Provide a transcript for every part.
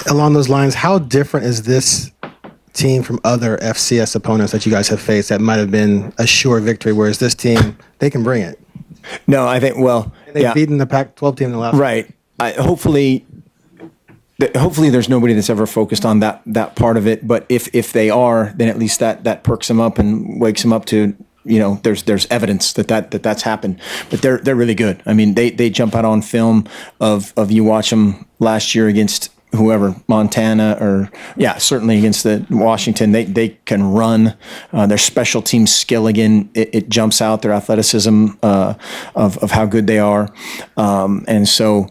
Along those lines, how different is this team from other FCS opponents that you guys have faced that might have been a sure victory, whereas this team, they can bring it? No, I think, well, and they've beaten the Pac-12 team in the last right. Hopefully there's nobody that's ever focused on that part of it. But if they are, then at least that perks them up and wakes them up to, there's evidence that's happened. But they're really good. I mean, they jump out on film of you watch them last year against whoever, Montana, or certainly against the Washington. They can run. Their special team skill, again, it jumps out, their athleticism of how good they are. And so,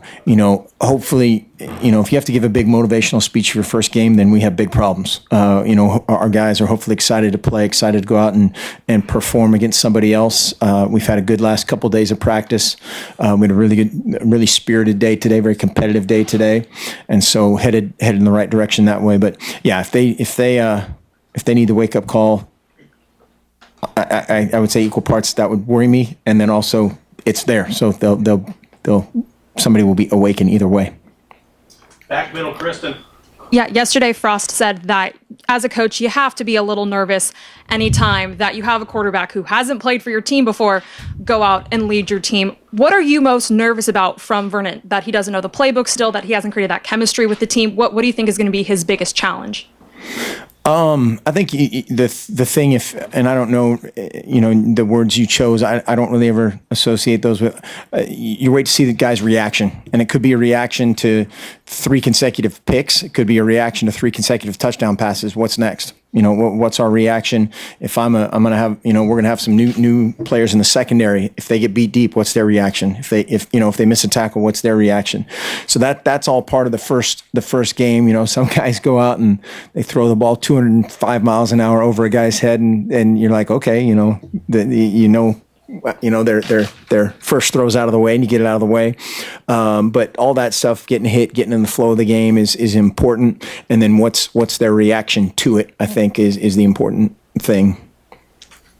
hopefully, if you have to give a big motivational speech for your first game, then we have big problems. Our guys are hopefully excited to play, excited to go out and perform against somebody else. We've had a good last couple of days of practice. We had a really spirited day today, very competitive day today, and so headed in the right direction that way. But yeah, if they need the wake up call, I would say equal parts that would worry me, and then also it's there, so somebody will be awakened either way. Back middle, Kristen. Yeah, yesterday Frost said that as a coach, you have to be a little nervous anytime that you have a quarterback who hasn't played for your team before go out and lead your team. What are you most nervous about from Vernon? That he doesn't know the playbook still, that he hasn't created that chemistry with the team? What do you think is going to be his biggest challenge? I think the thing, and I don't know, the words you chose, I don't really ever associate those with, you wait to see the guy's reaction. And it could be a reaction to 3 consecutive picks. It could be a reaction to 3 consecutive touchdown passes. What's next? What's our reaction? If I'm going to have, we're going to have some new players in the secondary. If they get beat deep, what's their reaction? If they miss a tackle, what's their reaction? So that's all part of the first game. Some guys go out and they throw the ball 205 miles an hour over a guy's head, and you're like, okay, their first throw's out of the way, and you get it out of the way. But all that stuff, getting in the flow of the game is important. And then what's their reaction to it, I think, is the important thing.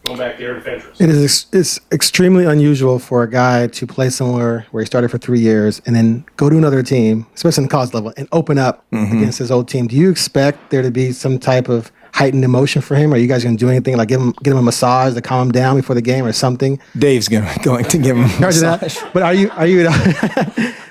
Go back there to Fentress. It's extremely unusual for a guy to play somewhere where he started for 3 years and then go to another team, especially in the college level, and open up against his old team. Do you expect there to be some type of heightened emotion for him? Are you guys going to do anything like get him a massage to calm him down before the game or something? Dave's going to give him a massage. But are you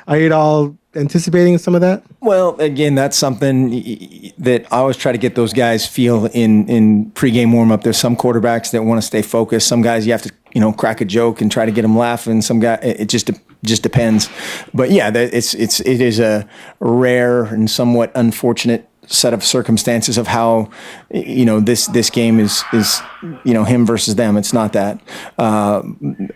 at all anticipating some of that? Well, again, that's something that I always try to get those guys feel in pregame warm-up. There's some quarterbacks that want to stay focused. Some guys you have to crack a joke and try to get them laughing. Some guy it just depends. But yeah, it is a rare and somewhat unfortunate set of circumstances of how this game is him versus them. It's not that,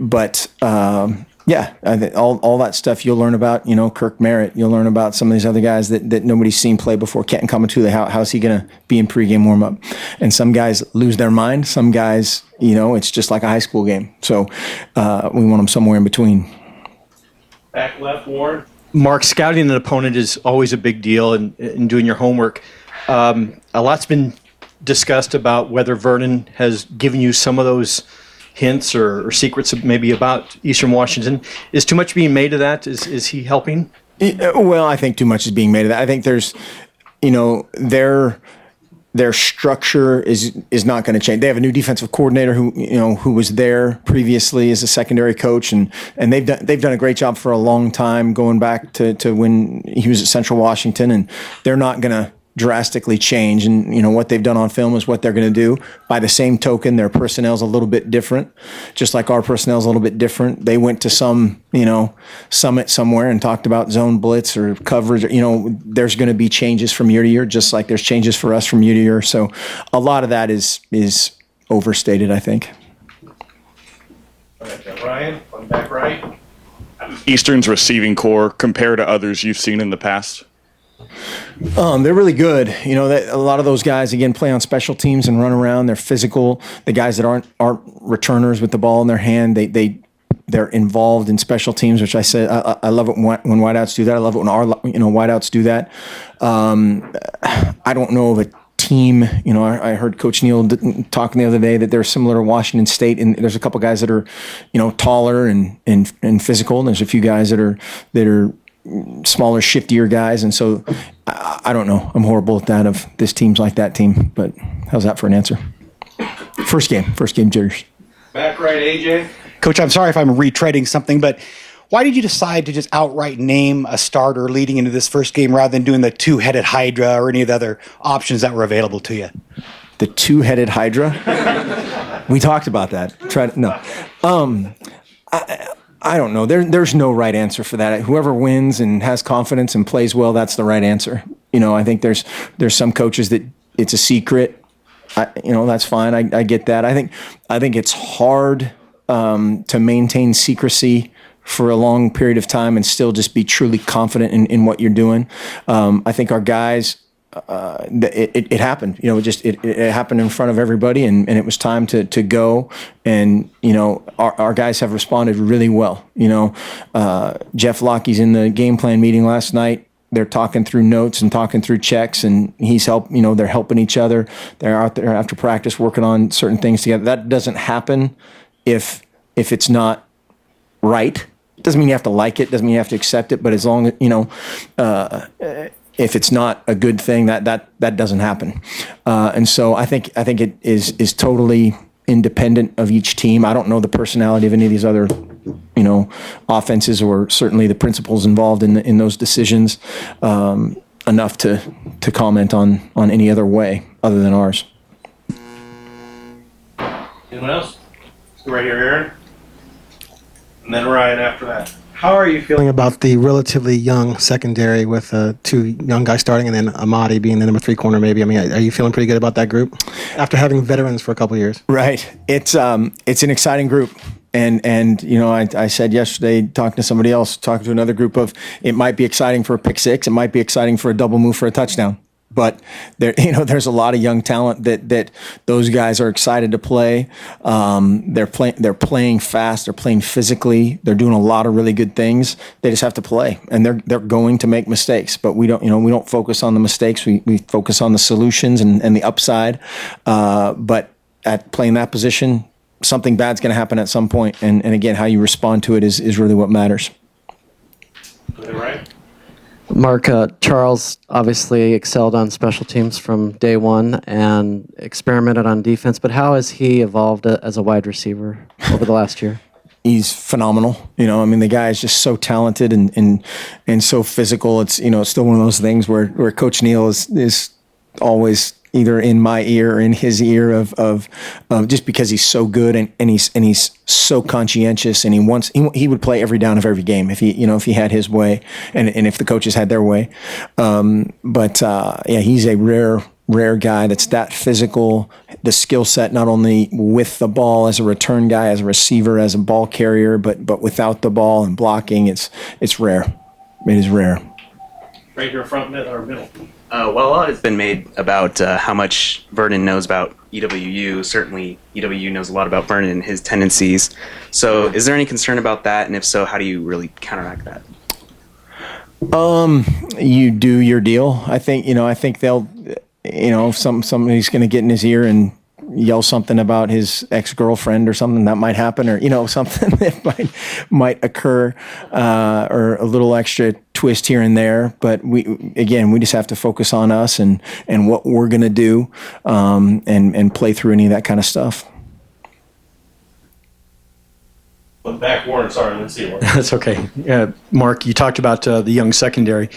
but all that stuff you'll learn about. Kirk Merritt. You'll learn about some of these other guys that nobody's seen play before. Kenton Kamatule. How's he going to be in pregame warm up? And some guys lose their mind. Some guys, it's just like a high school game. So we want them somewhere in between. Back left, Warren. Mark, scouting an opponent is always a big deal in doing your homework. A lot's been discussed about whether Vernon has given you some of those hints or secrets maybe about Eastern Washington. Is too much being made of that? Is he helping? Well, I think too much is being made of that. I think there's, their structure is not going to change. They have a new defensive coordinator who was there previously as a secondary coach, and they've done a great job for a long time, going back to when he was at Central Washington, and they're not going to drastically change. And what they've done on film is what they're going to do. By the same token, their personnel's a little bit different, just like our personnel's a little bit different. They went to some summit somewhere and talked about zone blitz or coverage. There's going to be changes from year to year, just like there's changes for us from year to year. So a lot of that is overstated, I think. All right, Ryan, on back right. Eastern's receiving core compare to others you've seen in the past? They're really good. A lot of those guys, again, play on special teams and run around. They're physical. The guys that aren't returners with the ball in their hand, they're involved in special teams, which I said I love it when wideouts do that. I love it when our wideouts do that. I don't know of a team. I heard Coach Neal talking the other day that they're similar to Washington State, and there's a couple guys that are taller and physical, and there's a few guys that are smaller, shiftier guys, and so I don't know. I'm horrible at that of this team's like that team, but how's that for an answer? First game jitters. Back right, AJ. Coach, I'm sorry if I'm retreading something, but why did you decide to just outright name a starter leading into this first game rather than doing the two-headed Hydra or any of the other options that were available to you? The two-headed Hydra? We talked about that. I don't know. There's no right answer for that. Whoever wins and has confidence and plays well, that's the right answer. I think there's some coaches that it's a secret. That's fine. I get that. I think it's hard to maintain secrecy for a long period of time and still just be truly confident in what you're doing. I think our guys, it happened. It happened in front of everybody, and it was time to go. And our guys have responded really well. Jeff Lockey's in the game plan meeting last night. They're talking through notes and talking through checks, and they're helping each other. They're out there after practice working on certain things together. That doesn't happen if it's not right. It doesn't mean you have to like it, doesn't mean you have to accept it, but as long as, if it's not a good thing, that doesn't happen. And so I think it is totally independent of each team. I don't know the personality of any of these other offenses, or certainly the principals involved in those decisions, enough to comment on any other way other than ours. Anyone else? Let's go right here, Aaron. And then Ryan after that. How are you feeling about the relatively young secondary with two young guys starting and then Amadi being the number 3 corner maybe? I mean, are you feeling pretty good about that group after having veterans for a couple of years? Right. It's an exciting group. And I said yesterday, talking to somebody else, talking to another group of, it might be exciting for a pick six. It might be exciting for a double move for a touchdown. But there's a lot of young talent that those guys are excited to play. They're playing fast. They're playing physically. They're doing a lot of really good things. They just have to play, and they're going to make mistakes. But we don't focus on the mistakes. We focus on the solutions and the upside. But at playing that position, something bad's going to happen at some point. And again, how you respond to it is really what matters. Right. Mark, Charles obviously excelled on special teams from day one and experimented on defense, but how has he evolved as a wide receiver over the last year? He's phenomenal. The guy is just so talented and so physical. It's, it's still one of those things where Coach Neal is always either in my ear or in his ear of just because he's so good and he's so conscientious, and he would play every down of every game if he had his way and if the coaches had their way. He's a rare guy that's that physical, the skill set not only with the ball as a return guy, as a receiver, as a ball carrier, but without the ball and blocking. It's rare. It is rare. Right here, front mid or middle. A lot has been made about how much Vernon knows about EWU. Certainly, EWU knows a lot about Vernon and his tendencies. So, is there any concern about that? And if so, how do you really counteract that? You do your deal. I think they'll, if somebody's going to get in his ear and yell something about his ex-girlfriend or something, that might happen, or something that might occur, or a little extra twist here and there. But we just have to focus on us and what we're going to do, and play through any of that kind of stuff. Back, Warren. Sorry, let's see. That's okay. Mark, you talked about the young secondary.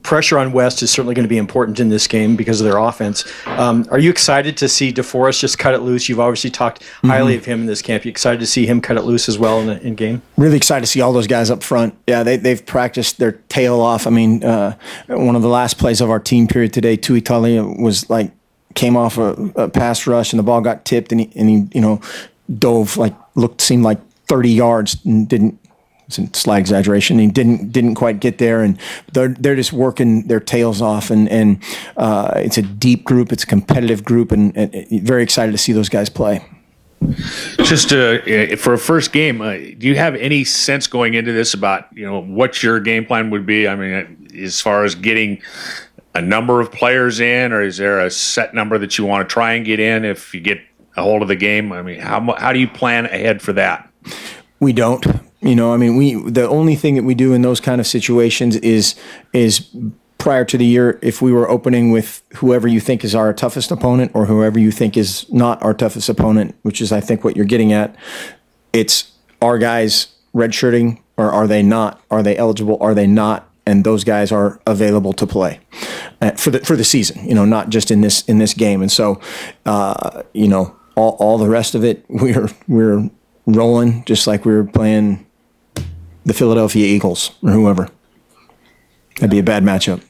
Pressure on West is certainly going to be important in this game because of their offense. Are you excited to see DeForest just cut it loose? You've obviously talked highly of him in this camp. You excited to see him cut it loose as well in game? Really excited to see all those guys up front. Yeah, they've practiced their tail off. I mean, one of the last plays of our team period today, Tui Talia came off a pass rush and the ball got tipped and he dove seemed like 30 yards and didn't. It's a slight exaggeration. He didn't quite get there, and they're just working their tails off. And it's a deep group. It's a competitive group, and very excited to see those guys play. Just for a first game, do you have any sense going into this about what your game plan would be? I mean, as far as getting a number of players in, or is there a set number that you want to try and get in if you get a hold of the game? I mean, how do you plan ahead for that? We don't. The only thing that we do in those kind of situations is prior to the year, if we were opening with whoever you think is our toughest opponent or whoever you think is not our toughest opponent, which is I think what you're getting at, it's our guys redshirting or are they not? Are they eligible? Are they not? And those guys are available to play for the season, not just in this game. And so, all the rest of it, we're rolling just like we were playing the Philadelphia Eagles or whoever. That'd be a bad matchup.